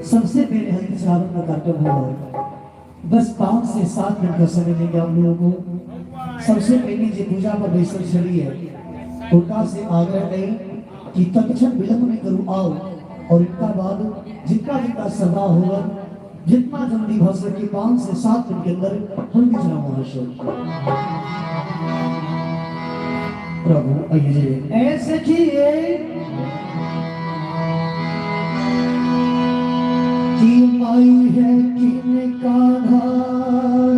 सबसे पहले हम श्रावण का कार्यक्रम हो बस 5 से 7 मिनट का समय देंगे आप लोगों को। सबसे पहले जो पूजा पर बैसल चली है उनका से आग्रह है कि तत्क्षण विलंब में करूँ आओ, और इनका बाद जितना जितना सदा होगा जितना जल्दी हो सके 5 से 7 मिनट के अंदर हम चला महाशय। प्रभु आइए ऐसे किए कि माई है किनका धारा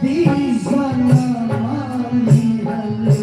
दीवाना माली हले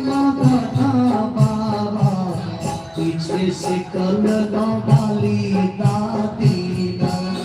बाबा पीछे से कल वाली दादी बाबा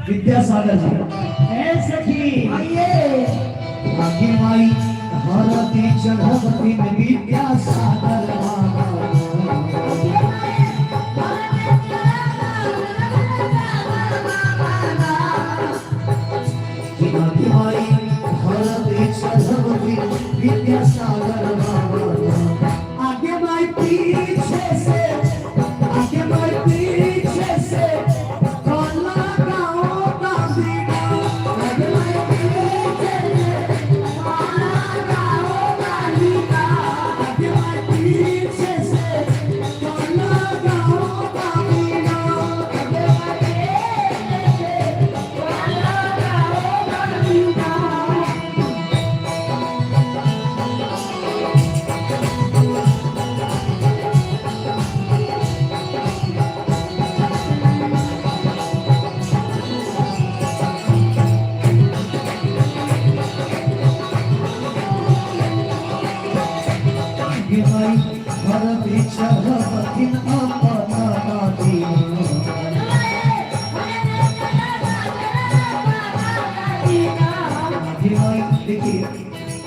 विद्यासागर जी ऐसे की आगे माई भारती चढ़ती में विद्यासागर माई भारती चढ़ती विद्यासागर आगे माई पीछे से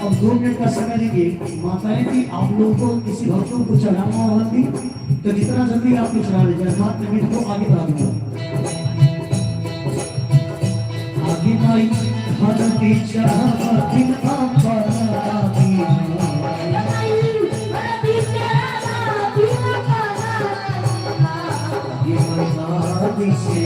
अब 2 मिनट का समय दीजिए माताएं भी आप लोगों को किसी भक्तों को चढ़ाना और भी तो जितना जल्दी आप चढ़ा लीजिए मात्र मिनट को आगे बढ़ा दीजिए आगे भाई भगती चढ़ाती आप बढ़ाती ये मनादी से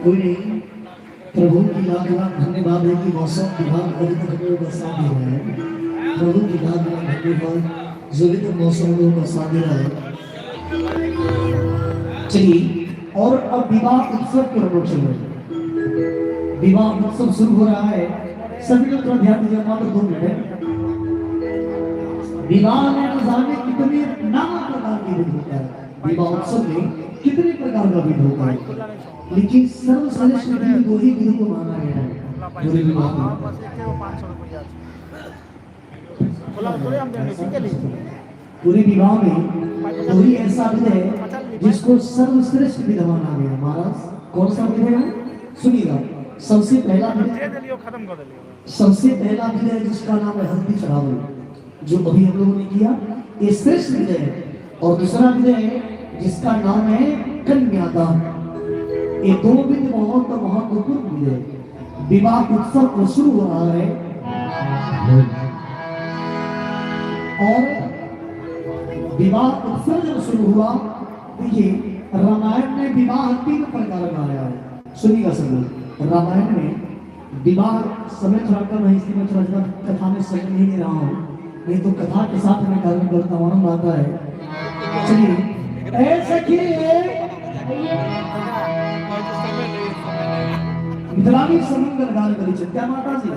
कोई नहीं, प्रभु की लाख लाख धन्यवाद है कि मौसम विभाग अभी तक हमें बरसा दे रहा है। प्रभु की लाख लाख धन्यवाद जो अभी तक मौसम को बरसा दे रहा है। चलिए, और अब विवाह उत्सव की ओर चलो। विवाह उत्सव शुरू हो रहा है, सभी लोग थोड़ा ध्यान दीजिए, मात्र 2 मिनट। विवाह में तो जाने कितने नाना प्रकार के विधि होता है, विवाह उत्सव में कितने प्रकार का विधि होता है, लेकिन सर्वश्रेष्ठ विधि 2 ही विधि को माना गया है पूरे विवाह में। पूरे विवाह में 2 ही ऐसा विधि है जिसको सर्वश्रेष्ठ विधि माना गया। महाराज कौन सा विधि है, सुनिएगा। सबसे पहला विधि है जिसका नाम है हल्दी चढ़ावल, जो अभी हम लोगों ने किया, ये श्रेष्ठ विधि है। और दूसरा विधि है जिसका नाम है कन्यादान। ये 2 विधि बहुत महत्वपूर्ण विधि है। विवाह उत्सव को शुरू हो रहा है और विवाह उत्सव जब शुरू हुआ, देखिए रामायण में विवाह 3 प्रकार का आया है। सुनिएगा सब लोग, रामायण में विवाह समय थोड़ा कम है, इसलिए मैं थोड़ा कथा में समय नहीं दे रहा हूँ, नहीं तो कथा के साथ मैं कार्य करता हूँ, आनंद आता है। चलिए, मिथिलानी समंगल गान करी क्या माता जी,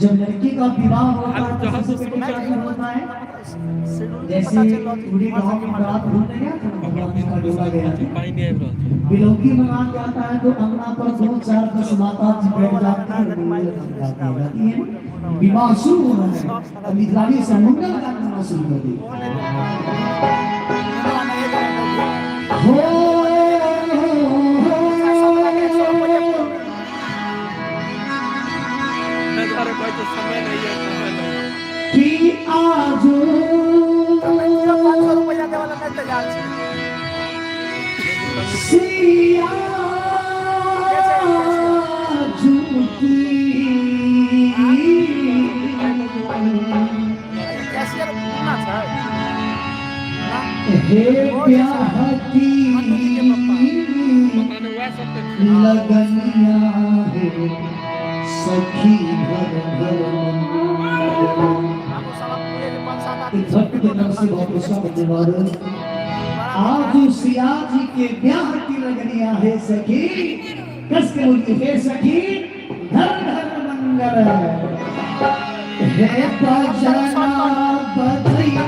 जब लड़की का विवाह होता है तो सबसे पहले क्या होता है, जैसे पूरी गांव में बारात घूमने गया था, भगवान का डोला गया था, बिलौकी मना के आता है तो अंगना पर 2 4 10 माता जी बैठ जाती है, विवाह शुरू हो रहा है। अब मिथिलानी समंगल गान गाना शुरू कर दी। कि आज सिया झुकी हे ब्याह की लगनिया है सखी घर घर भक्त के नाम से बहुत उसका धन्यवाद। आज सिया जी के ब्याह की लगनिया है सखी, कस के बोलिए हे सखी घर घर मंगल है, बजना बधैया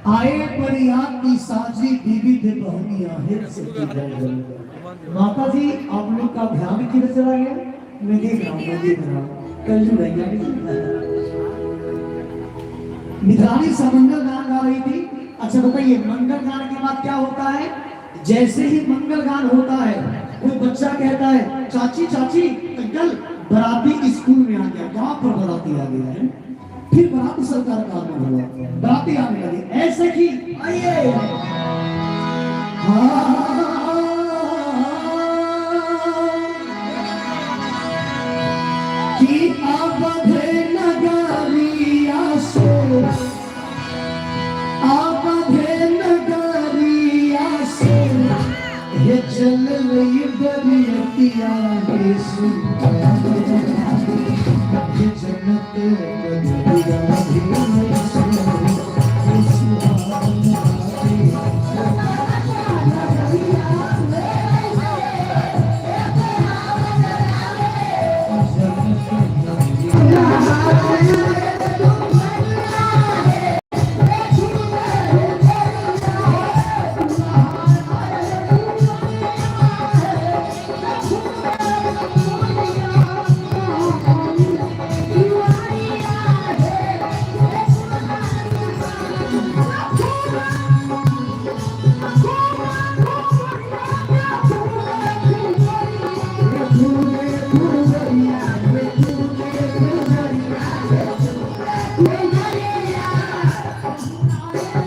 आए परियात की साजी बीबी थे बहनिया हित से माता जी आप लोग का ध्यान किधर चला गया? मैं देख रहा हूँ कल जो रह गया मिथाली सा मंगल गान गा रही थी। अच्छा बताइए मंगल गान के बाद क्या होता है? जैसे ही मंगल गान होता है कोई बच्चा कहता है चाची चाची अंकल बराती स्कूल में आ गया, कहाँ पर बराती आ गया है? फिर बराती सरकार का आगमन हुआ, बराती आने लगी ऐसे कि आइए कि आबधे नगरिया सो आबधे नगरिया सो ये चल रही दरिया के सुन ये जन्नत